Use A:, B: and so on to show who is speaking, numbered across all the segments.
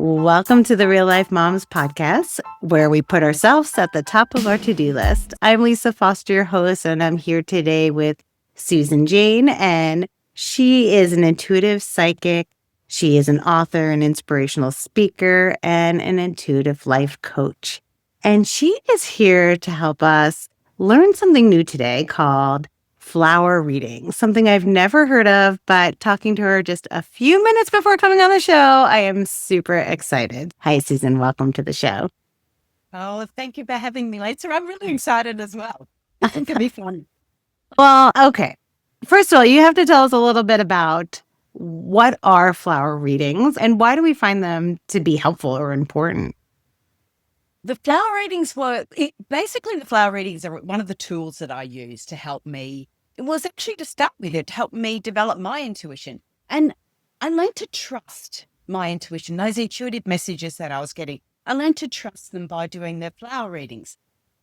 A: Welcome to the Real Life Momz podcast, where we put ourselves at the top of our to-do list. I'm Lisa Foster, your host, and I'm here today with Susan Jane, and she is an intuitive psychic. She is an author, an inspirational speaker, and an intuitive life coach. And she is here to help us learn something new today called flower reading, something I've never heard of, but talking to her just a few minutes before coming on the show, I am super excited. Hi, Susan. Welcome to the show.
B: Oh, thank you for having me, Lisa. I'm really excited as well. I think it'll be fun.
A: Well, okay. First of all, you have to tell us a little bit about what are flower readings and why do we find them to be helpful or important?
B: The flower readings basically the flower readings are one of the tools that I use to help me. It was actually to start with it, to help me develop my intuition. And I learned to trust my intuition, those intuitive messages that I was getting. I learned to trust them by doing the flower readings.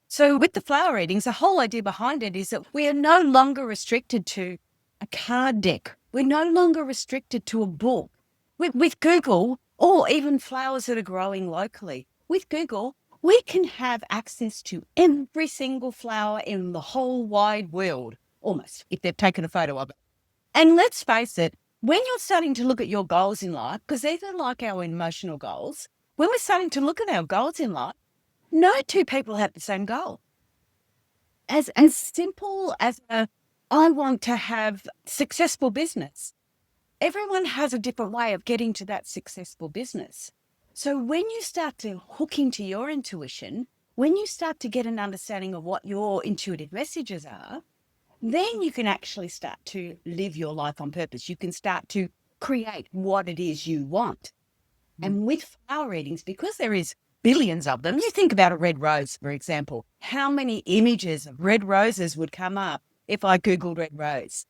B: So with the flower readings, the whole idea behind it is that we are no longer restricted to a card deck. We're no longer restricted to a book. With Google, or even flowers that are growing locally, with Google, we can have access to every single flower in the whole wide world, almost, if they've taken a photo of it. And let's face it, when you're starting to look at your goals in life, because these are like our emotional goals, when we're starting to look at our goals in life, no two people have the same goal. As simple as I want to have successful business. Everyone has a different way of getting to that successful business. So when you start to hook into your intuition, when you start to get an understanding of what your intuitive messages are, then you can actually start to live your life on purpose. You can start to create what it is you want. And with flower readings, because there is billions of them, you think about a red rose, for example. How many images of red roses would come up if I Googled red rose?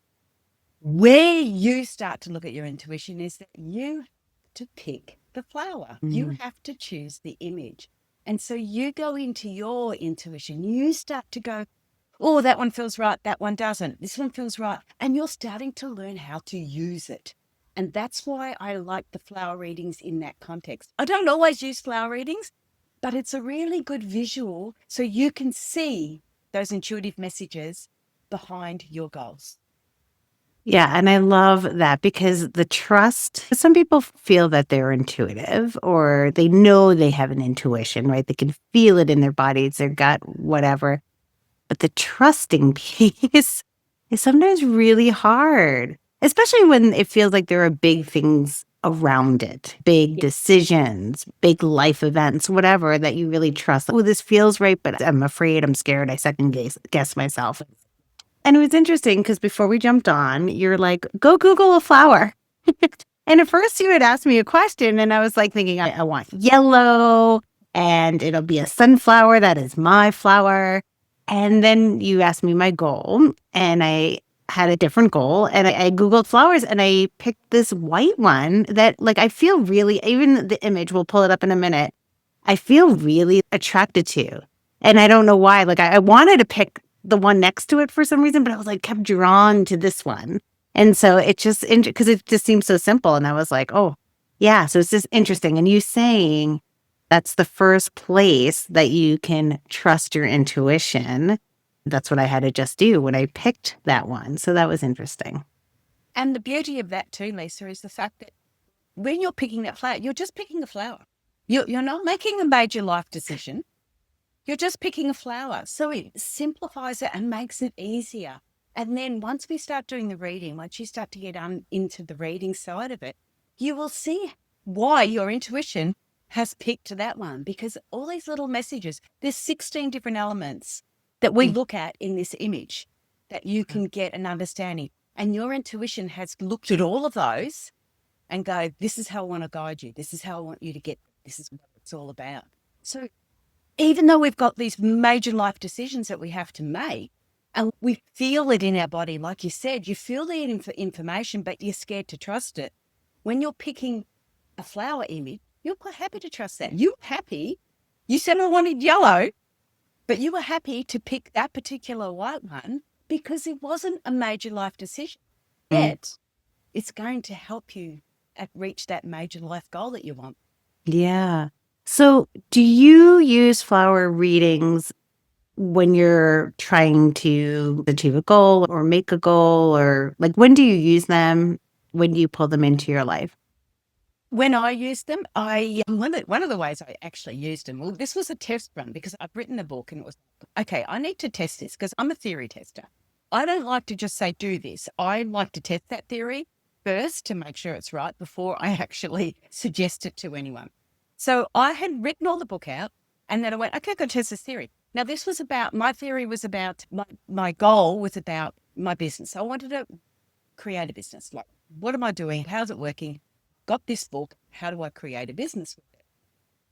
B: Where you start to look at your intuition is that you have to pick the flower. You have to choose the image. And so you go into your intuition. You start to go, oh, that one feels right. That one doesn't. This one feels right. And you're starting to learn how to use it. And that's why I like the flower readings in that context. I don't always use flower readings, but it's a really good visual so you can see those intuitive messages behind your goals.
A: Yeah, and I love that because the trust, some people feel that they're intuitive or they know they have an intuition, right? They can feel it in their bodies, their gut, whatever. But the trusting piece is sometimes really hard, especially when it feels like there are big things around it, big decisions, big life events, whatever that you really trust. Oh, this feels right, but I'm afraid, I'm scared, I second guess myself. And it was interesting because before we jumped on, you're like, go Google a flower. And at first you had asked me a question and I was like thinking, I want yellow and it'll be a sunflower. That is my flower. And then you asked me my goal and I had a different goal and I Googled flowers and I picked this white one that like, I feel really, even the image, we'll pull it up in a minute. I feel really attracted to. And I don't know why, like I wanted to pick the one next to it for some reason, but I was like kept drawn to this one. And so it just, because it just seems so simple. And I was like, oh, yeah. So it's just interesting. And you saying that's the first place that you can trust your intuition. That's what I had to just do when I picked that one. So that was interesting.
B: And the beauty of that too, Lisa, is the fact that when you're picking that flower, you're just picking a flower. You're not making a major life decision. You're just picking a flower. So it simplifies it and makes it easier. And then once we start doing the reading, once you start to get into the reading side of it, you will see why your intuition has picked that one, because all these little messages, there's 16 different elements that we look at in this image that you can get an understanding. And your intuition has looked at all of those and go, this is how I want to guide you. This is how I want you to get, this is what it's all about. So even though we've got these major life decisions that we have to make, and we feel it in our body, like you said, you feel the information, but you're scared to trust it. When you're picking a flower image, you're quite happy to trust that. You're happy. You said I wanted yellow, but you were happy to pick that particular white one because it wasn't a major life decision. Yet it's going to help you reach that major life goal that you want.
A: Yeah. So, do you use flower readings when you're trying to achieve a goal or make a goal, or like when do you use them? When do you pull them into your life?
B: When I used them, one of the ways I actually used them, well, this was a test run because I've written a book and it was, okay, I need to test this because I'm a theory tester. I don't like to just say, do this. I like to test that theory first to make sure it's right before I actually suggest it to anyone. So I had written all the book out and then I went, okay, I've got to test this theory. Now, this was about, my theory was about, my goal was about my business. I wanted to create a business. Like, what am I doing? How's it working? Got this book. How do I create a business with it?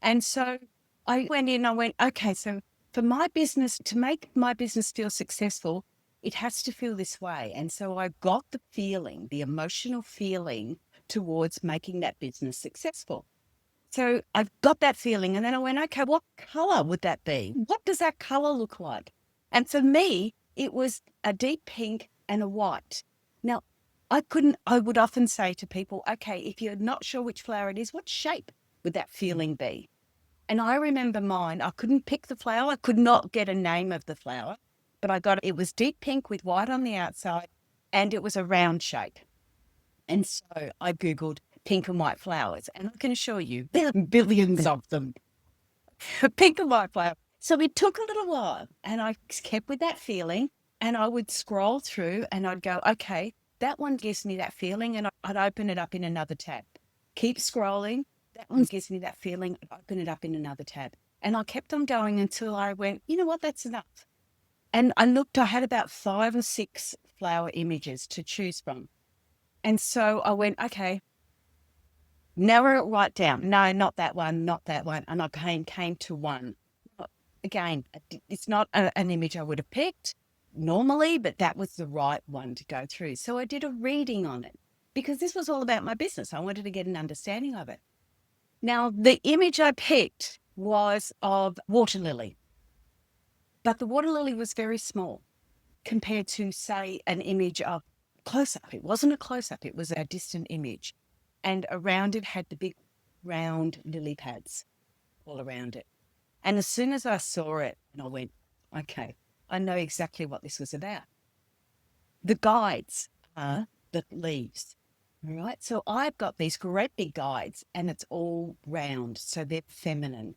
B: And so I went in, I went, okay, so for my business, to make my business feel successful, it has to feel this way. And so I got the feeling, the emotional feeling towards making that business successful. So I've got that feeling. And then I went, okay, what color would that be? What does that color look like? And for me, it was a deep pink and a white. Now, I would often say to people, okay, if you're not sure which flower it is, what shape would that feeling be? And I remember mine, I couldn't pick the flower. I could not get a name of the flower, but it was deep pink with white on the outside and it was a round shape. And so I Googled pink and white flowers, and I can assure you there are billions of them. Pink and white flower. So it took a little while, and I kept with that feeling, and I would scroll through and I'd go, okay, that one gives me that feeling, and I'd open it up in another tab. Keep scrolling. That one gives me that feeling. I'd open it up in another tab. And I kept on going until I went, you know what, that's enough. And I looked, I had about 5 or 6 flower images to choose from. And so I went, okay, narrow it right down. No, not that one, not that one. And I came to one. Again, it's not an image I would have picked normally, but that was the right one to go through. So I did a reading on it because this was all about my business. I wanted to get an understanding of it. Now, the image I picked was of water lily, but the water lily was very small compared to, say, an image of close up. It wasn't a close up, it was a distant image. And around it had the big round lily pads all around it. And as soon as I saw it, and I went, okay, I know exactly what this was about. The guides are the leaves. All right. So I've got these great big guides and it's all round. So they're feminine.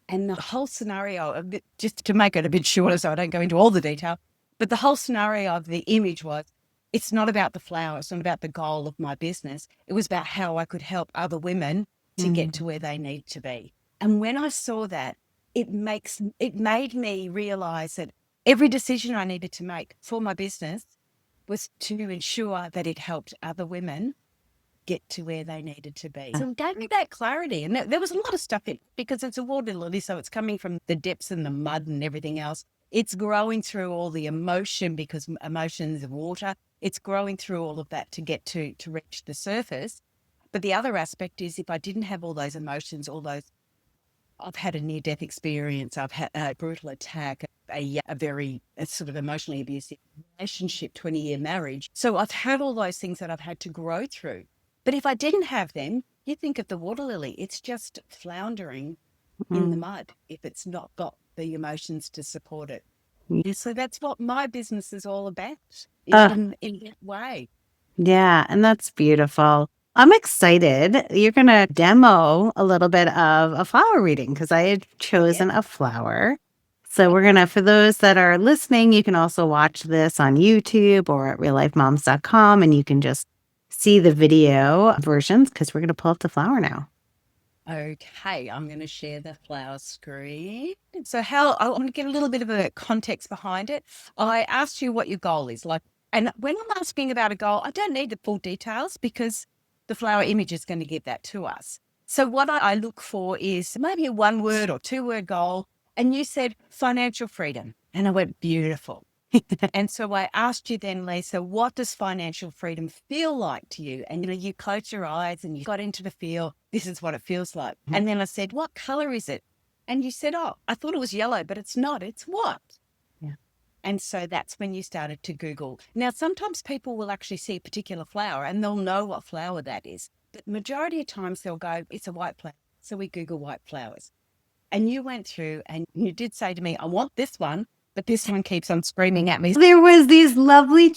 B: And the whole scenario of it, just to make it a bit shorter so I don't go into all the detail, but the whole scenario of the image was it's not about the flower, it's not about the goal of my business. It was about how I could help other women to get to where they need to be. And when I saw that, it made me realize that every decision I needed to make for my business was to ensure that it helped other women get to where they needed to be. So it gave me that clarity. And there was a lot of stuff in it because it's a water lily. So it's coming from the depths and the mud and everything else. It's growing through all the emotion because emotion is water. It's growing through all of that to get to reach the surface. But the other aspect is if I didn't have all those emotions, I've had a near-death experience. I've had a brutal attack, a very sort of emotionally abusive relationship, 20-year marriage. So I've had all those things that I've had to grow through. But if I didn't have them, you think of the water lily, it's just floundering in the mud if it's not got the emotions to support it. So that's what my business is all about
A: Uh,
B: in that way.
A: yeah, and that's beautiful. I'm excited. You're going to demo a little bit of a flower reading because I had
B: Yeah.
A: chosen a flower. So we're going to, for those that are listening, you can also watch this on YouTube or at reallifemoms.com and you can just see the video versions because we're going to pull up the flower now.
B: Okay, I'm going to share the flower screen. So I want to get a little bit of a context behind it. I asked you what your goal is like, and when I'm asking about a goal, I don't need the full details because the flower image is going to give that to us. So what I look for is maybe a 1-word or 2-word goal. And you said financial freedom. And I went, beautiful. And so I asked you then, Lisa, what does financial freedom feel like to you? And you closed your eyes and you got into the feel. This is what it feels like. And then I said, what color is it? And you said, oh, I thought it was yellow, but it's not. It's what?
A: Yeah.
B: And so that's when you started to Google. Now, sometimes people will actually see a particular flower and they'll know what flower that is. But majority of times they'll go, it's a white flower. So we Google white flowers. And you went through and you did say to me, I want this one, but this one keeps on screaming at me.
A: There was these lovely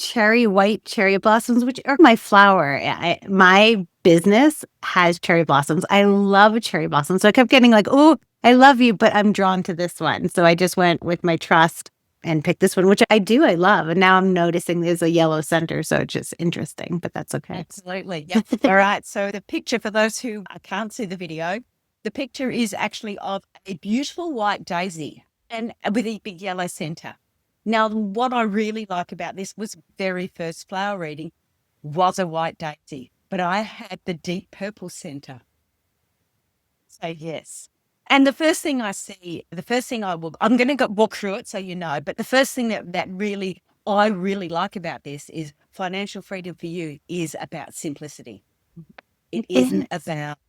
A: white cherry blossoms, which are my flower. My business has cherry blossoms. I love cherry blossoms. So I kept getting like, oh, I love you, but I'm drawn to this one. So I just went with my trust and picked this one, which I love. And now I'm noticing there's a yellow center. So it's just interesting, but that's okay.
B: Absolutely. Yep. All right. So the picture, for those who can't see the video, the picture is actually of a beautiful white daisy and with a big yellow center. Now, what I really like about this was very first flower reading was a white daisy, but I had the deep purple center. So yes. And the first thing I see, I'm going to walk through it so you know, but the first thing that I really like about this is financial freedom for you is about simplicity. It isn't about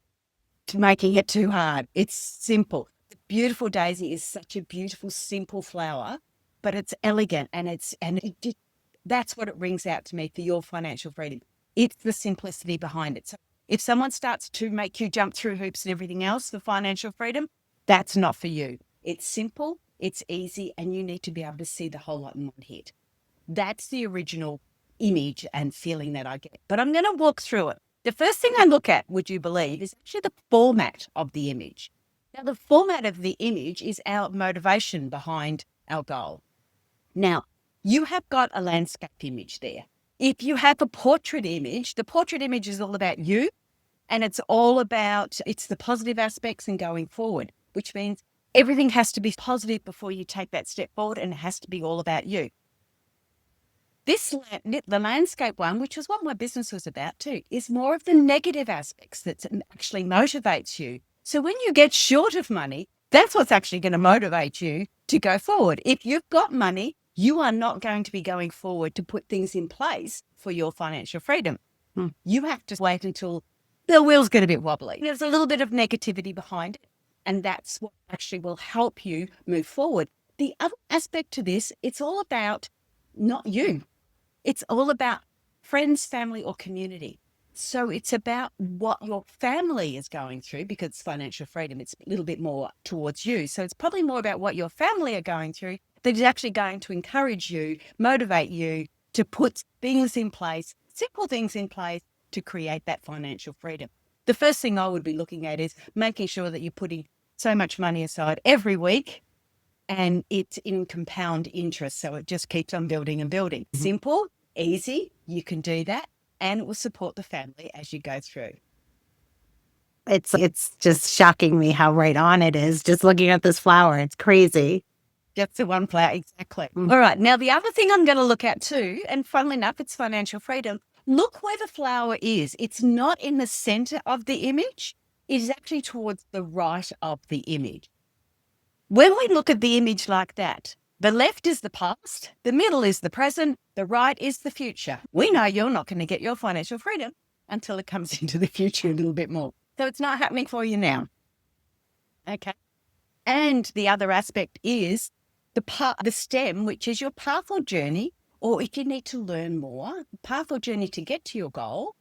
B: making it too hard. It's simple. The beautiful daisy is such a beautiful, simple flower, but it's elegant that's what it rings out to me for your financial freedom. It's the simplicity behind it. So if someone starts to make you jump through hoops and everything else for financial freedom, that's not for you. It's simple, it's easy, and you need to be able to see the whole lot in one hit. That's the original image and feeling that I get. But I'm going to walk through it. The first thing I look at, would you believe, is actually the format of the image. Now, the format of the image is our motivation behind our goal. Now, you have got a landscape image there. If you have a portrait image, the portrait image is all about you, and it's the positive aspects and going forward, which means everything has to be positive before you take that step forward, and it has to be all about you. The landscape one, which is what my business was about too, is more of the negative aspects that actually motivates you. So when you get short of money, that's what's actually going to motivate you to go forward. If you've got money, you are not going to be going forward to put things in place for your financial freedom. You have to wait until the wheels get a bit wobbly. There's a little bit of negativity behind it, and that's what actually will help you move forward. The other aspect to this, it's all about not you. It's all about friends, family, or community. So it's about what your family is going through, because it's financial freedom. It's a little bit more towards you. So it's probably more about what your family are going through that is actually going to encourage you, motivate you to put things in place, simple things in place to create that financial freedom. The first thing I would be looking at is making sure that you're putting so much money aside every week, and it's in compound interest. So it just keeps on building and building. Simple, easy, you can do that, and it will support the family as you go through.
A: It's just shocking me how right on it is just looking at this flower. It's crazy.
B: That's the one flower, exactly. All right, now the other thing I'm going to look at too, and funnily enough, it's financial freedom. Look where the flower is. It's not in the center of the image. It is actually towards the right of the image. When we look at the image like that, the left is the past, the middle is the present, the right is the future. We know you're not going to get your financial freedom until it comes into the future a little bit more. So it's not happening for you now. Okay. And the other aspect is the stem, which is your path or journey, or if you need to learn more, the path or journey to get to your goal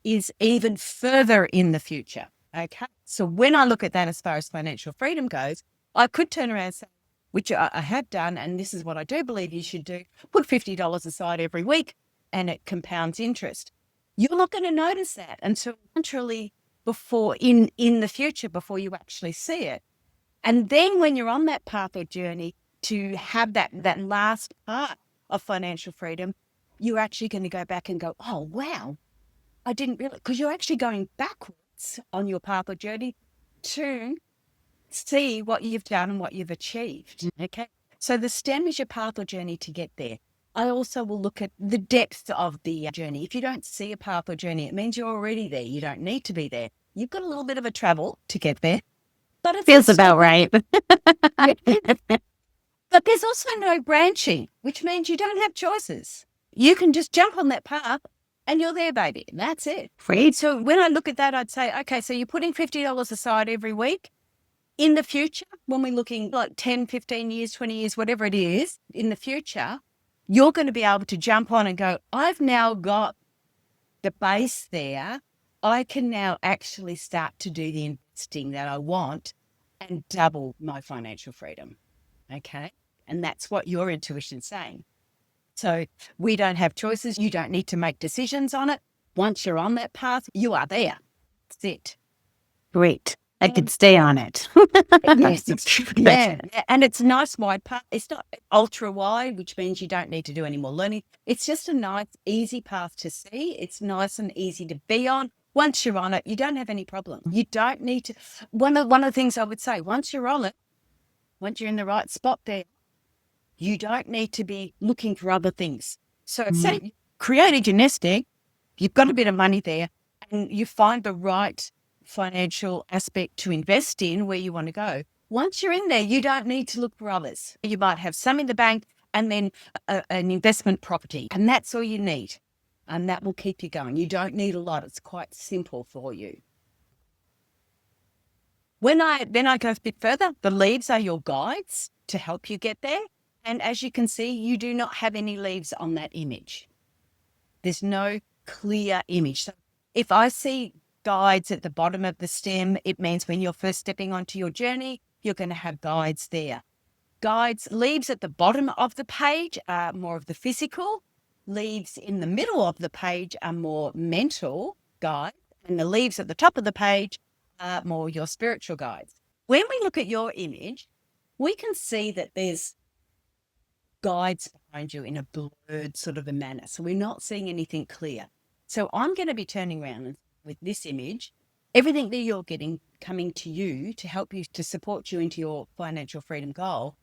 B: is even further in the future. Okay. So when I look at that as far as financial freedom goes, I could turn around and say, which I have done, and this is what I do believe you should do, put $50 aside every week and it compounds interest. You're not going to notice that until naturally before in the future, before you actually see it. And then when you're on that path or journey to have that last part of financial freedom, you're actually going to go back and go, oh, wow, I didn't realize, because you're actually going backwards on your path or journey to see what you've done and what you've achieved. Okay. So the stem is your path or journey to get there. I also will look at the depth of the journey. If you don't see a path or journey, it means you're already there. You don't need to be there. You've got a little bit of a travel to get there. But it
A: feels about right.
B: But there's also no branching, which means you don't have choices. You can just jump on that path and you're there, baby. And that's it.
A: Great.
B: So when I look at that, I'd say, okay, so you're putting $50 aside every week. In the future, when we're looking like 10, 15 years, 20 years, whatever it is, in the future, you're going to be able to jump on and go, I've now got the base there. I can now actually start to do the investment manifesting that I want and double my financial freedom. Okay. And that's what your intuition's saying. So we don't have choices. You don't need to make decisions on it. Once you're on that path, you are there. That's it.
A: Great. I could
B: And
A: stay on it.
B: yes, yeah. And it's a nice wide path. It's not ultra wide, which means you don't need to do any more learning. It's just a nice, easy path to see. It's nice and easy to be on. Once you're on it, you don't have any problem. You don't need to. One of the things I would say, once you're on it, once you're in the right spot there, you don't need to be looking for other things. So say you created your nest egg, you've got a bit of money there, and you find the right financial aspect to invest in where you want to go. Once you're in there, you don't need to look for others. You might have some in the bank and then an investment property, and that's all you need. And that will keep you going. You don't need a lot. It's quite simple for you. Then I go a bit further, the leaves are your guides to help you get there. And as you can see, you do not have any leaves on that image. There's no clear image. So if I see guides at the bottom of the stem, it means when you're first stepping onto your journey, you're going to have guides there. Guides, leaves at the bottom of the page are more of the physical. Leaves in the middle of the page are more mental guides. And the leaves at the top of the page are more your spiritual guides. When we look at your image, we can see that there's guides behind you in a blurred sort of a manner. So we're not seeing anything clear. So I'm going to be turning around with this image, everything that you're getting coming to you to help you, to support you into your financial freedom goal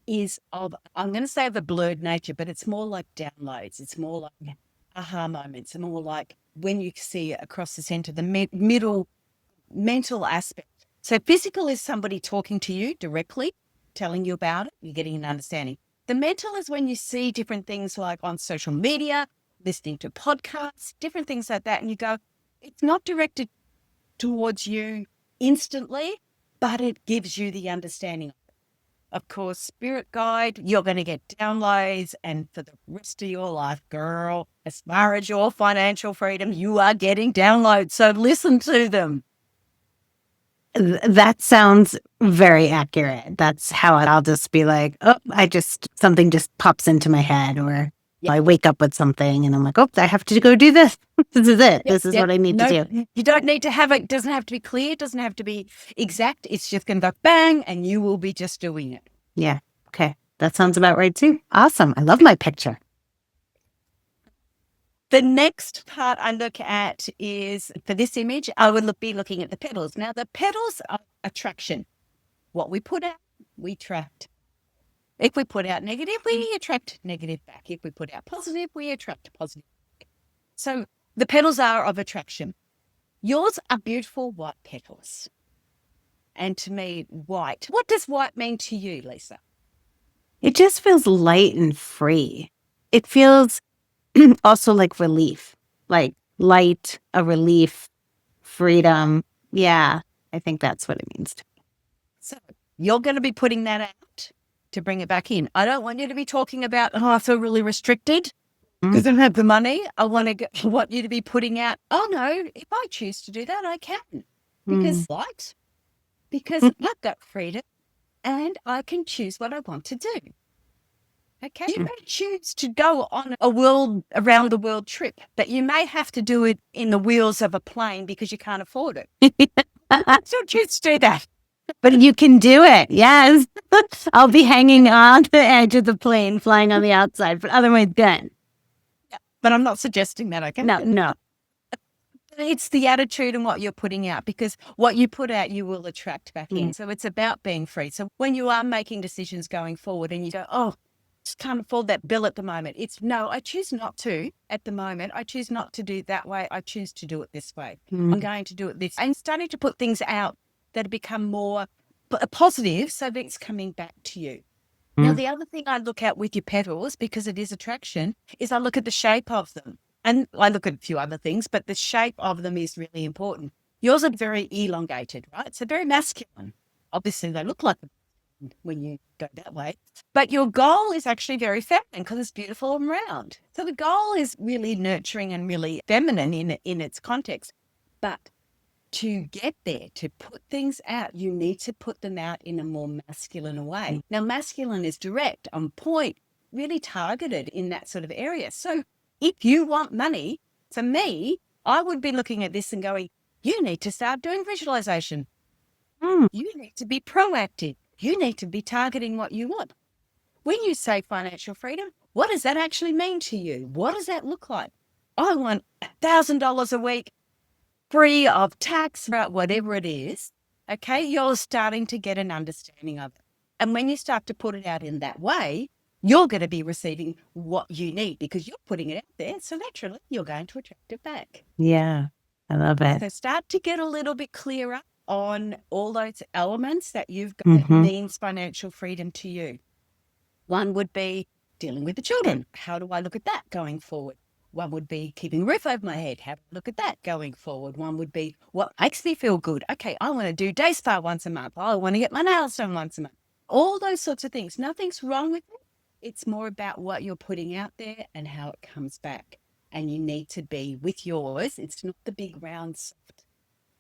B: is of, I'm going to say of a blurred nature, but it's more like downloads. It's more like aha moments, more like when you see it across the center, the middle mental aspect. So physical is somebody talking to you directly, telling you about it, you're getting an understanding. The mental is when you see different things like on social media, listening to podcasts, different things like that. And you go, it's not directed towards you instantly, but it gives you the understanding. Of course, spirit guide, you're going to get downloads. And for the rest of your life, girl, as far as your financial freedom, you are getting downloads. So listen to them.
A: That sounds very accurate. That's how I'll just be like, oh, something just pops into my head, or I wake up with something and I'm like, oh, I have to go do this. This is it. This is what I need to do.
B: You don't need to have it. It doesn't have to be clear. It doesn't have to be exact. It's just going to go bang and you will be just doing it.
A: Yeah. Okay. That sounds about right too. Awesome. I love my picture.
B: The next part I look at is, for this image, I would be looking at the petals. Now, the petals are attraction. What we put out, we attract. If we put out negative, we attract negative back. If we put out positive, we attract positive back. So the petals are of attraction. Yours are beautiful white petals. And to me, white. What does white mean to you, Lisa?
A: It just feels light and free. It feels also like relief, like light, a relief, freedom. Yeah, I think that's what it means to me.
B: So you're going to be putting that out to bring it back in. I don't want you to be talking about, oh, I feel really restricted because I don't have the money. I want you to be putting out, oh no, if I choose to do that, I can. Because what? Because I've got freedom and I can choose what I want to do. Okay. You may choose to go on around the world trip, but you may have to do it in the wheels of a plane because you can't afford it. So choose to do that.
A: But you can do it. Yes. I'll be hanging on the edge of the plane, flying on the outside, but otherwise good.
B: Yeah, but I'm not suggesting that, okay?
A: No.
B: It's the attitude and what you're putting out, because what you put out, you will attract back in. So it's about being free. So when you are making decisions going forward and you go, oh, just can't afford that bill at the moment. It's no, I choose not to at the moment. I choose not to do it that way. I choose to do it this way. I'm going to do it this. And starting to put things out that have become more positive so that it's coming back to you. Now, the other thing I look at with your petals, because it is attraction, is I look at the shape of them. And I look at a few other things, but the shape of them is really important. Yours are very elongated, right? So very masculine. Obviously, they look like them when you go that way. But your goal is actually very feminine because it's beautiful and round. So the goal is really nurturing and really feminine in its context. But to get there, to put things out, you need to put them out in a more masculine way. Now, masculine is direct, on point, really targeted in that sort of area. So if you want money, for me, I would be looking at this and going, you need to start doing visualization.
A: Mm.
B: You need to be proactive. You need to be targeting what you want. When you say financial freedom, what does that actually mean to you? What does that look like? I want $1,000 a week, free of tax, whatever it is. Okay, you're starting to get an understanding of it. And when you start to put it out in that way, you're going to be receiving what you need because you're putting it out there. So naturally, you're going to attract it back.
A: Yeah, I love it.
B: So start to get a little bit clearer on all those elements that you've got that
A: Mm-hmm.
B: means financial freedom to you. One would be dealing with the children. How do I look at that going forward? One would be keeping a roof over my head. How do I look at that going forward? One would be what makes me feel good. Okay, I want to do day spa once a month. I want to get my nails done once a month. All those sorts of things. Nothing's wrong with it. It's more about what you're putting out there and how it comes back. And you need to be with yours. It's not the big, round, soft,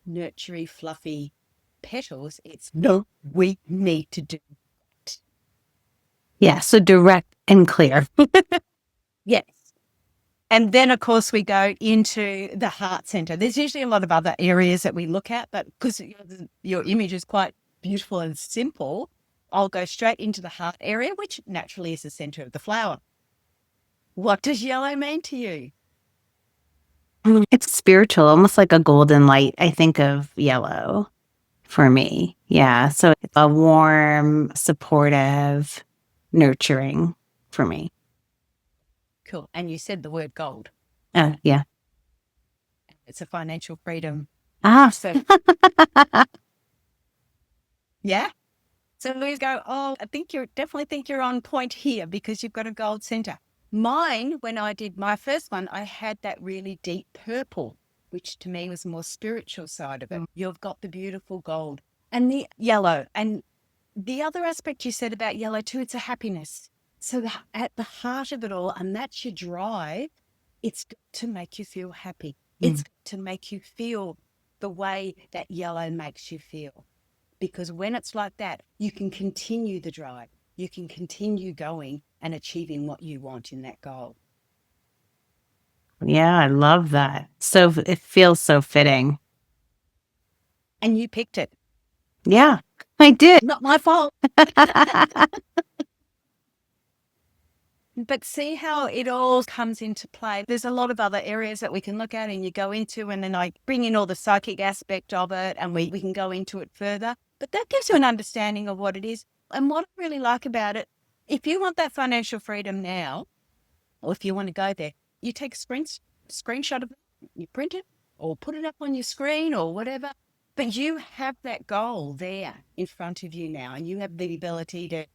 B: nurtury, fluffy petals. It's no, we need to do it.
A: Yeah, so direct and clear.
B: Yes. And then, of course, we go into the heart center. There's usually a lot of other areas that we look at, but because your image is quite beautiful and simple, I'll go straight into the heart area, which naturally is the center of the flower. What does yellow mean to you?
A: It's spiritual, almost like a golden light. I think of yellow for me. Yeah, so it's a warm, supportive, nurturing for me.
B: Cool. And you said the word gold.
A: Yeah.
B: It's a financial freedom.
A: Ah,
B: So, yeah. So we go, oh, I think definitely think you're on point here because you've got a gold center. Mine, when I did my first one, I had that really deep purple, which to me was the more spiritual side of it. You've got the beautiful gold and the yellow. And the other aspect you said about yellow too, it's a happiness. So at the heart of it all, and that's your drive, it's got to make you feel happy. It's got to make you feel the way that yellow makes you feel. Because when it's like that, you can continue the drive. You can continue going and achieving what you want in that goal.
A: yeah, I love that. So it feels so fitting.
B: And you picked it.
A: Yeah, I did.
B: Not my fault. But see how it all comes into play. There's a lot of other areas that we can look at and you go into, and then I bring in all the psychic aspect of it and we can go into it further. But that gives you an understanding of what it is. And what I really like about it, if you want that financial freedom now, or if you want to go there, you take a screenshot of it, you print it or put it up on your screen or whatever. But you have that goal there in front of you now, and you have the ability to,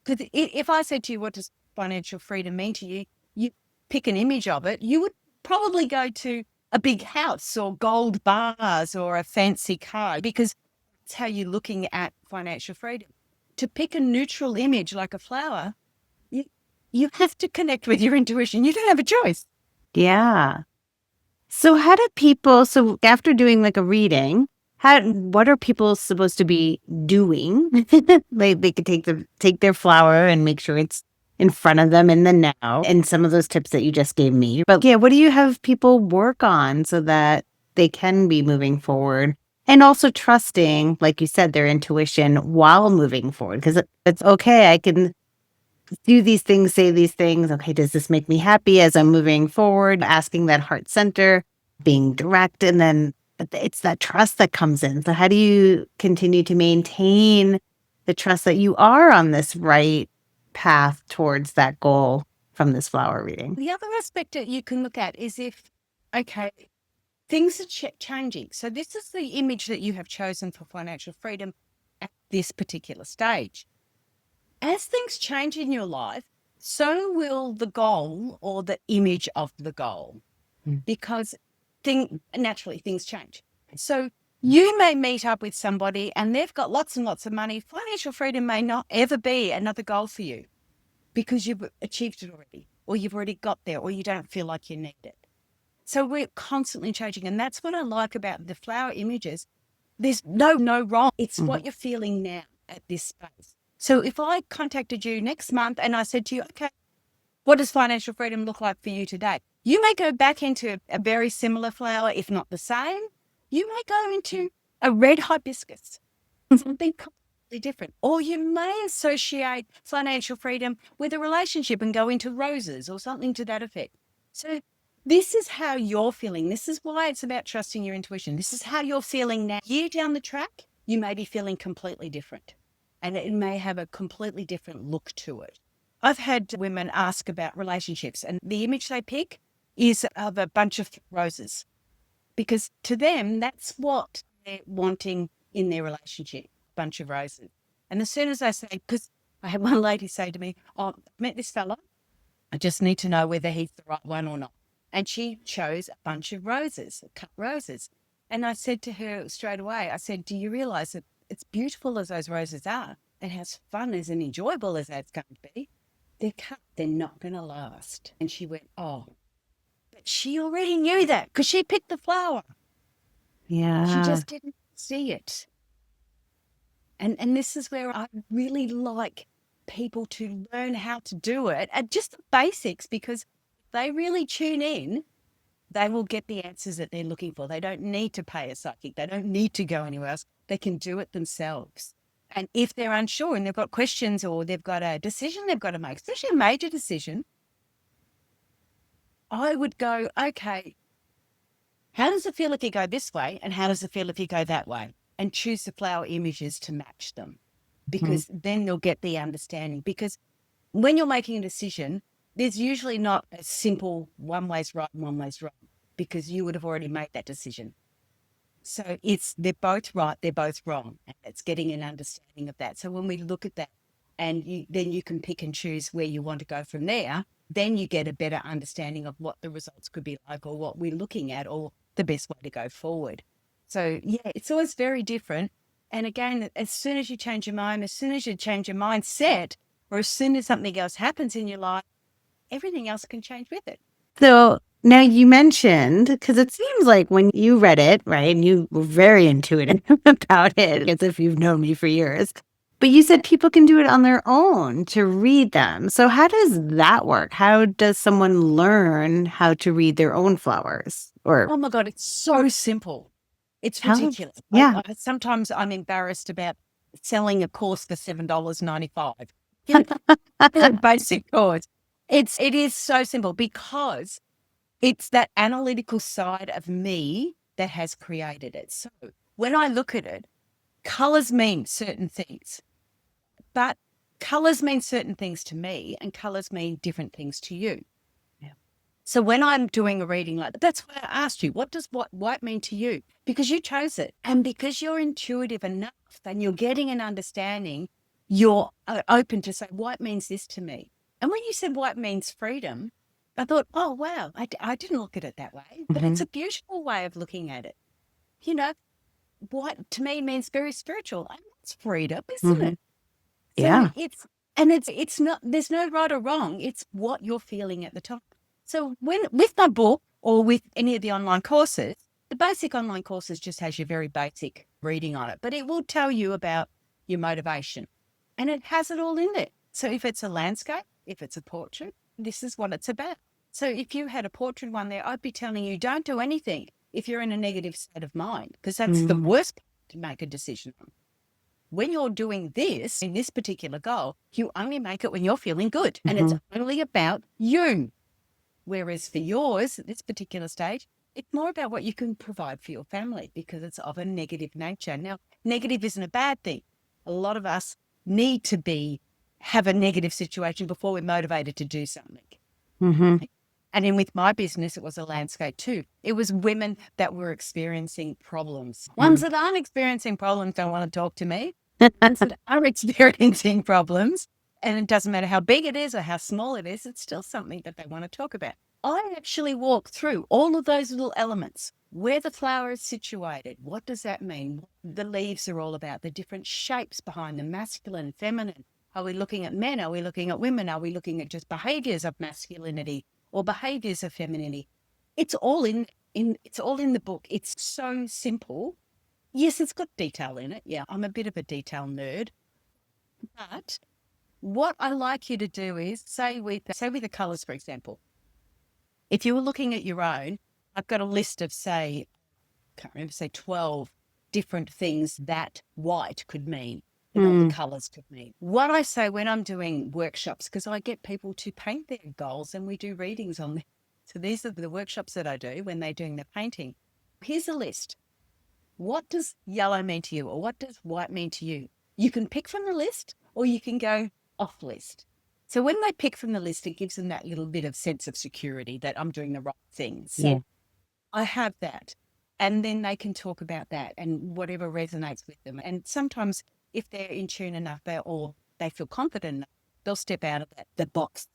B: because if I said to you, what does financial freedom mean to you? You pick an image of it, you would probably go to a big house or gold bars or a fancy car because that's how you're looking at financial freedom. To pick a neutral image like a flower, you have to connect with your intuition. You don't have a choice.
A: Yeah. So how do people, so after doing like a reading, what are people supposed to be doing? Like they could take their flower and make sure it's in front of them in the now, and some of those tips that you just gave me. But yeah, what do you have people work on so that they can be moving forward and also trusting, like you said, their intuition while moving forward? Because it's okay, I can do these things, say these things. Okay, does this make me happy as I'm moving forward? Asking that heart center, being direct, and then it's that trust that comes in. So how do you continue to maintain the trust that you are on this right path towards that goal from this flower reading?
B: The other aspect that you can look at is if, okay, things are changing. So this is the image that you have chosen for financial freedom at this particular stage. As things change in your life, so will the goal or the image of the goal, because naturally things change. So you may meet up with somebody and they've got lots and lots of money. Financial freedom may not ever be another goal for you because you've achieved it already, or you've already got there, or you don't feel like you need it. So we're constantly changing. And that's what I like about the flower images. There's no wrong. It's
A: Mhm.
B: what you're feeling now at this space. So if I contacted you next month and I said to you, okay, what does financial freedom look like for you today? You may go back into a very similar flower, if not the same. You may go into a red hibiscus, something completely different. Or you may associate financial freedom with a relationship and go into roses or something to that effect. So this is how you're feeling. This is why it's about trusting your intuition. This is how you're feeling now. Year down the track, you may be feeling completely different and it may have a completely different look to it. I've had women ask about relationships and the image they pick is of a bunch of roses because to them, that's what they're wanting in their relationship, a bunch of roses. And as soon as I say, because I had one lady say to me, oh, I met this fella. I just need to know whether he's the right one or not. And she chose a bunch of roses, cut roses. And I said to her straight away, I said, do you realize that it's beautiful as those roses are and as fun as and enjoyable as that's going to be? They're cut, they're not going to last. And she went, oh, but she already knew that because she picked the flower. She
A: Yeah.
B: just didn't see it. And this is where I really like people to learn how to do it and just the basics because if they really tune in, they will get the answers that they're looking for. They don't need to pay a psychic. They don't need to go anywhere else. They can do it themselves. And if they're unsure and they've got questions or they've got a decision they've got to make, especially a major decision, I would go, okay, how does it feel if you go this way? And how does it feel if you go that way? And choose the flower images to match them
A: Mhm.
B: because then you'll get the understanding. Because when you're making a decision, there's usually not a simple one way's right and one way's wrong because you would have already made that decision. So they're both right, they're both wrong. And it's getting an understanding of that. So when we look at that and then you can pick and choose where you want to go from there, then you get a better understanding of what the results could be like or what we're looking at or the best way to go forward. So yeah, it's always very different. And again, as soon as you change your mind, as soon as you change your mindset, or as soon as something else happens in your life, everything else can change with it.
A: So now you mentioned, because it seems like when you read it, right, and you were very intuitive about it, as if you've known me for years, but you said people can do it on their own to read them. So how does that work? How does someone learn how to read their own flowers? Or
B: Oh my God, it's so simple. It's
A: how?
B: ridiculous.
A: Yeah.
B: Sometimes I'm embarrassed about selling a course for $7.95. You know, a basic course. It is so simple because it's that analytical side of me that has created it. So when I look at it, colors mean certain things, but colors mean certain things to me and colors mean different things to you.
A: Yeah.
B: So when I'm doing a reading like that, that's why I asked you, what does white mean to you? Because you chose it. And because you're intuitive enough and you're getting an understanding, you're open to say, white means this to me. And when you said white means freedom, I thought, oh, wow, I didn't look at it that way, but it's
A: Hmm.
B: a beautiful way of looking at it. You know, white to me means very spiritual. And that's freedom, isn't
A: Hmm.
B: it? So
A: Yeah.
B: it's not, there's no right or wrong. It's what you're feeling at the time. So when with my book or with any of the online courses, the basic online courses just has your very basic reading on it, but it will tell you about your motivation and it has it all in there. So if it's a landscape, if it's a portrait, this is what it's about. So if you had a portrait one there, I'd be telling you, don't do anything if you're in a negative state of mind, because that's the
A: Hmm.
B: worst part to make a decision on. When you're doing this in this particular goal, you only make it when you're feeling good and it's
A: Hmm.
B: only about you. Whereas for yours at this particular stage, it's more about what you can provide for your family because it's of a negative nature. Now, negative isn't a bad thing. A lot of us need to have a negative situation before we're motivated to do something.
A: Hmm.
B: And then with my business, it was a landscape too. It was women that were experiencing problems. Ones that aren't experiencing problems don't want to talk to me. Ones that are experiencing problems, and it doesn't matter how big it is or how small it is, it's still something that they want to talk about. I actually walk through all of those little elements, where the flower is situated. What does that mean? What the leaves are all about, the different shapes behind them, masculine, feminine. Are we looking at men? Are we looking at women? Are we looking at just behaviors of masculinity or behaviors of femininity? It's all it's all in the book. It's so simple. Yes, it's got detail in it. Yeah, I'm a bit of a detail nerd. But what I like you to do is say with the colors, for example. If you were looking at your own, I've got a list of say, can't remember, say 12 different things that white could mean, the
A: Mm,
B: colors could mean. What I say when I'm doing workshops, because I get people to paint their goals and we do readings on them. So these are the workshops that I do when they're doing their painting. Here's a list. What does yellow mean to you, or what does white mean to you? You can pick from the list or you can go off list. So when they pick from the list, it gives them that little bit of sense of security that I'm doing the right thing.
A: yeah.
B: So I have that. And then they can talk about that and whatever resonates with them. And sometimes if they're in tune enough or they feel confident enough, they'll step out of the box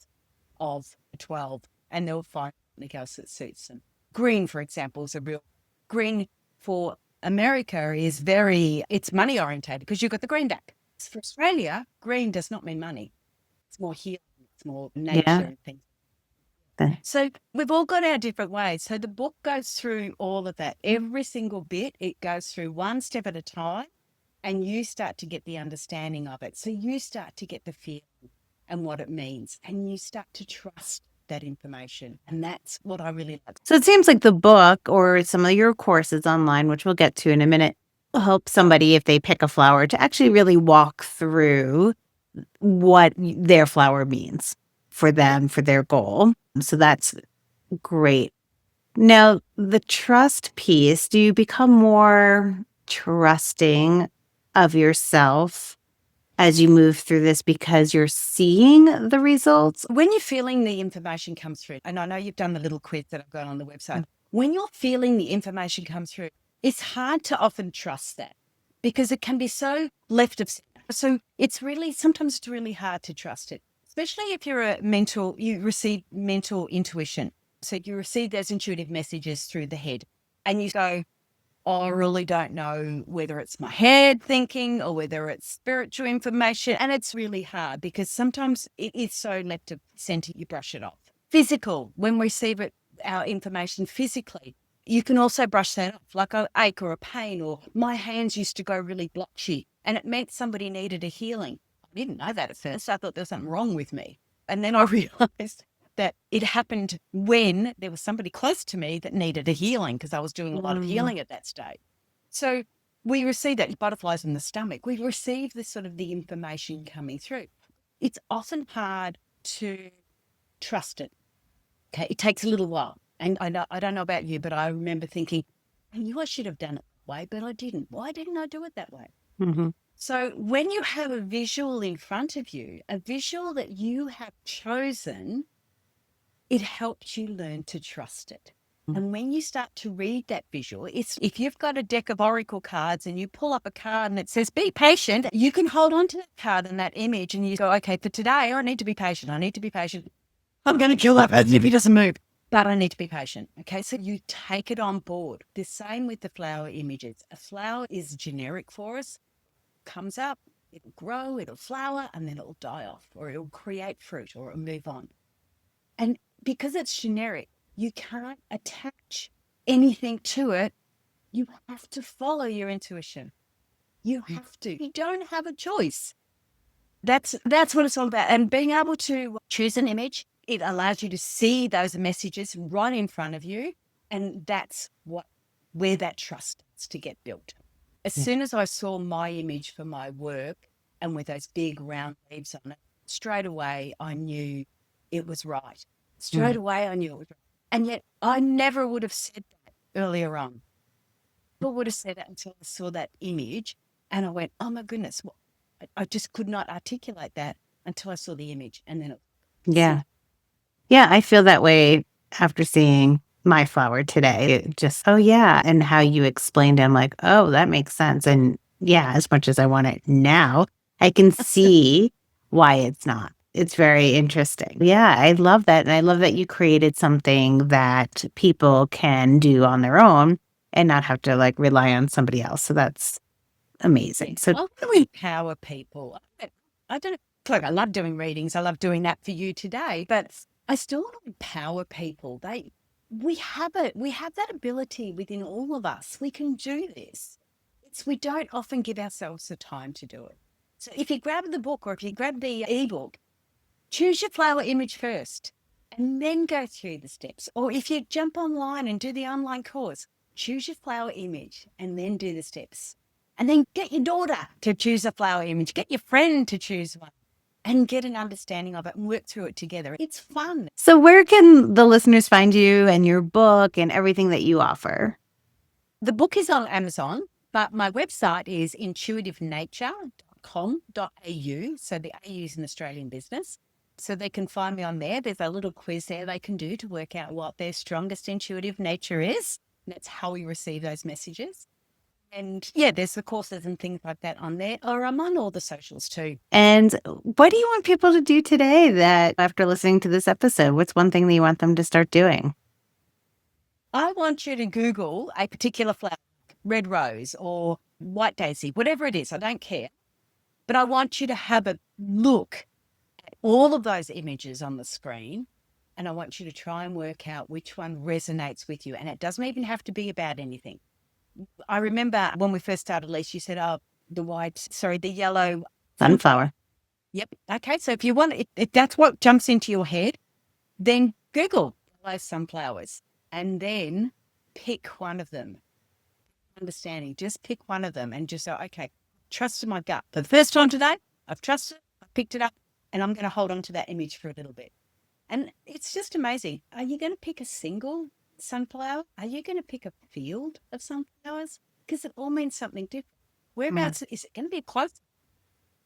B: of the 12 and they'll find something else that suits them. Green, for example, is a real green for America is it's money orientated because you've got the green back. For Australia, green does not mean money. It's more healing, it's more nature
A: Yeah.
B: and things.
A: The-
B: So we've all got our different ways. So the book goes through all of that. Every single bit, it goes through one step at a time and you start to get the understanding of it. So you start to get the feeling and what it means and you start to trust that information. And that's what I really like.
A: So it seems like the book or some of your courses online, which we'll get to in a minute, will help somebody if they pick a flower to actually really walk through what their flower means for them, for their goal. So that's great. Now, the trust piece, do you become more trusting of yourself as you move through this because you're seeing the results?
B: When you're feeling the information come through, and I know you've done the little quiz that I've got on the website, when you're feeling the information come through, it's hard to often trust that because it can be so left of center. So sometimes it's really hard to trust it, especially if you receive mental intuition. So you receive those intuitive messages through the head and you go, I really don't know whether it's my head thinking or whether it's spiritual information. And it's really hard because sometimes it is so left of center, you brush it off. Physical, when we receive our information physically, you can also brush that off, like an ache or a pain, or my hands used to go really blotchy and it meant somebody needed a healing. I didn't know that at first. I thought there was something wrong with me. And then I realized that it happened when there was somebody close to me that needed a healing because I was doing a lot of
A: Mm,
B: healing at that stage. So we receive that butterflies in the stomach. We receive this sort of the information coming through. It's often hard to trust it. Okay. It takes a little while. And I don't know about you, but I remember thinking, I knew I should have done it that way, but I didn't. Why didn't I do it that way?
A: mhm.
B: So when you have a visual in front of you, a visual that you have chosen, it helps you learn to trust it.
A: Mm.
B: And when you start to read that visual, it's if you've got a deck of oracle cards and you pull up a card and it says, be patient, you can hold on to that card and that image and you go, okay, for today, I need to be patient. I need to be patient. I'm going to kill that person if he doesn't move, but I need to be patient. Okay. So you take it on board. The same with the flower images. A flower is generic for us, comes up, it'll grow, it'll flower, and then it'll die off or it'll create fruit or it'll move on. And because it's generic, you can't attach anything to it. You have to follow your intuition. You have to. You don't have a choice. That's what it's all about. And being able to choose an image, it allows you to see those messages right in front of you. And that's where that trust starts to get built. As
A: Yeah.
B: soon as I saw my image for my work and with those big round leaves on it, straight away I knew it was right. Straight
A: Mm.
B: away I knew it was right. And yet I never would have said that earlier on. Never would have said it until I saw that image and I went, oh my goodness, I just could not articulate that until I saw the image and then
A: Yeah. Yeah, I feel that way after seeing my flower today. It just, oh yeah. And how you explained it, I'm like, oh, that makes sense. And yeah, as much as I want it now, I can see why it's not. It's very interesting. Yeah, I love that. And I love that you created something that people can do on their own and not have to like rely on somebody else. So that's amazing. So
B: I want to empower people. I don't know. Like I love doing readings. I love doing that for you today, but I still want to empower people. we have it. We have that ability within all of us. We can do this. We don't often give ourselves the time to do it. So if you grab the book or if you grab the ebook, choose your flower image first and then go through the steps. Or if you jump online and do the online course, choose your flower image and then do the steps. And then get your daughter to choose a flower image, get your friend to choose one and get an understanding of it and work through it together. It's fun.
A: So where can the listeners find you and your book and everything that you offer?
B: The book is on Amazon, but my website is intuitivenature.com.au. So the AU is an Australian business. So they can find me on there. There's a little quiz there they can do to work out what their strongest intuitive nature is. And that's how we receive those messages. And yeah, there's the courses and things like that on there, or I'm on all the socials too.
A: And what do you want people to do today that after listening to this episode, what's one thing that you want them to start doing?
B: I want you to Google a particular flower, red rose or white daisy, whatever it is, I don't care. But I want you to have a look at all of those images on the screen. And I want you to try and work out which one resonates with you. And it doesn't even have to be about anything. I remember when we first started, Lisa, you said, the yellow
A: Sunflower.
B: Yep. Okay. So if you want, if that's what jumps into your head, then Google yellow sunflowers and then pick one of them. Understanding, just pick one of them and just say, okay, trust in my gut. For the first time today, I've trusted, I've picked it up, and I'm going to hold on to that image for a little bit. And it's just amazing. Are you going to pick a single sunflower? Are you going to pick a field of sunflowers? Because it all means something different. Whereabouts is it going to be close?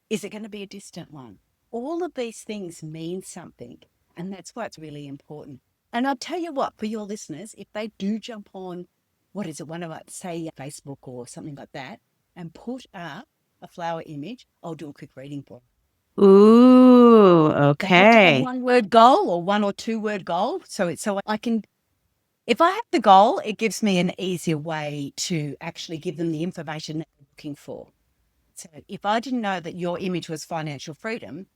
B: Is it going to be a distant one? All of these things mean something. And that's why it's really important. And I'll tell you what, for your listeners, if they do jump on, say Facebook or something like that, and put up a flower image, I'll do a quick reading for them.
A: Ooh,
B: They have to have
A: okay.
B: 1-word goal or 1 or 2-word goal. So I can, if I have the goal, it gives me an easier way to actually give them the information that they're looking for. So if I didn't know that your image was financial freedom,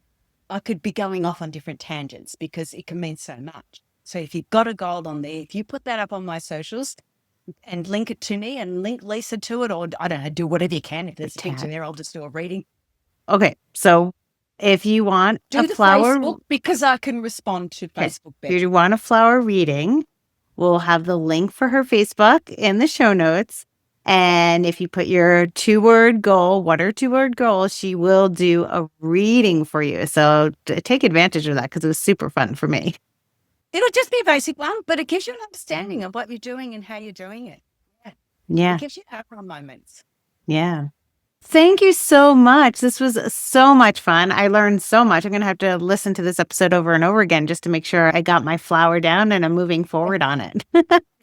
B: I could be going off on different tangents because it can mean so much. So if you've got a goal on there, if you put that up on my socials and link it to me and link Lisa to it, or I don't know, do whatever you can. If there's a picture there, I'll just do a reading.
A: Okay. So if you want
B: Do the
A: flower,
B: Facebook because I can respond to Facebook better.
A: If you want a flower reading, we'll have the link for her Facebook in the show notes. And if you put your 2-word goal, 1 or 2-word goal, she will do a reading for you. So take advantage of that because it was super fun for me.
B: It'll just be a basic one, but it gives you an understanding of what you're doing and how you're doing it.
A: Yeah.
B: It gives you aha moments.
A: Yeah. Thank you so much. This was so much fun. I learned so much. I'm going to have to listen to this episode over and over again just to make sure I got my flower down and I'm moving forward on it.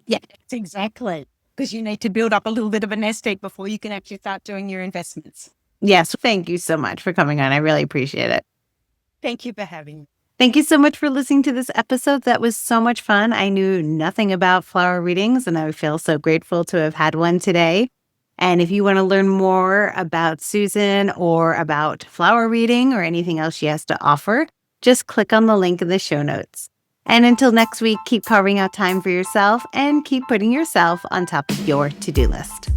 B: Yeah, that's exactly. Because you need to build up a little bit of a nest egg before you can actually start doing your investments.
A: Yes. Thank you so much for coming on. I really appreciate it.
B: Thank you for having me.
A: Thank you so much for listening to this episode. That was so much fun. I knew nothing about flower readings, and I feel so grateful to have had one today. And if you want to learn more about Susan or about flower reading or anything else she has to offer, just click on the link in the show notes. And until next week, keep carving out time for yourself and keep putting yourself on top of your to-do list.